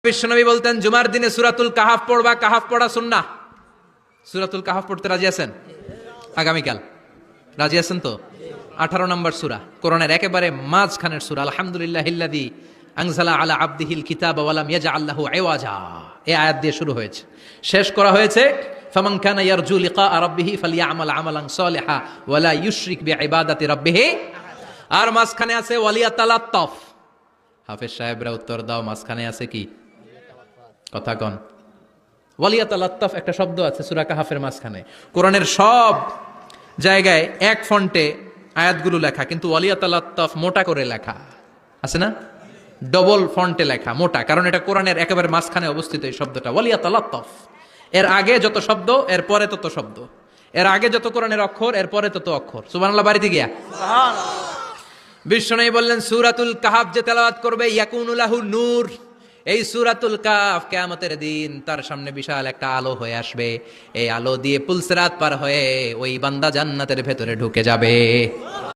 বিশ্বনবী বলতেন জুমার দিনে সূরাতুল কাহাফ পড়বা, কাহাফ পড়া সুন্নাহ। সূরাতুল কাহাফ পড়তে রাজি আছেন? আগামীকাল রাজি আছেন তো? 18 নম্বর সূরা, কোরআনের একেবারে মাঝখানের সূরা। আলহামদুলিল্লাহিল্লাযী আনজালা আলা আবদিহিল কিতাবা ওয়া লাম ইয়াজআল লাহু ইওয়াজা, এই আয়াত দিয়ে শুরু হয়েছে, শেষ করা হয়েছে ফামান কানা ইয়ারজু লিকা রাব্বিহি ফালইয়ামাল আমালান সালিহা ওয়া লা ইউশরিক বিইবাদাতি রাব্বিহি। আর মাঝখানে আছে ওয়ালিয়াতালাত্তাফ। হাফেজ সাহেবরা উত্তর দাও, মাঝখানে আছে কি? কথা কন। ওয়ালিয়াতালাত্তাফ একটা শব্দ আছে সূরা কাহাফের মাঝখানে। কোরআনের সব জায়গায় এক ফন্টে আয়াতগুলো লেখা, কিন্তু ওয়ালিয়াতালাত্তাফ মোটা করে লেখা আছে না? ডবল ফন্টে লেখা, মোটা, কারণ এটা কোরআনের একেবারে মাঝখানে অবস্থিত এই শব্দটা ওয়ালিয়াতালাত্তাফ। এর আগে যত শব্দ এর পরে তত শব্দ, এর আগে যত কোরআনের অক্ষর এর পরে তত অক্ষর। সুবহানাল্লাহ বাড়িতে গিয়া বিশ্বনবী বললেন সূরাতুল কাহাফ যে তেলাওয়াত করবে ইয়াকুনু লাহু নূর, এই সূরাতুল কাহাফ কিয়ামতের দিন তার সামনে বিশাল একটা আলো হয়ে আসবে। এই আলো দিয়ে পুলসিরাত পার হয়ে ওই বান্দা জান্নাতের ভেতরে ঢুকে যাবে।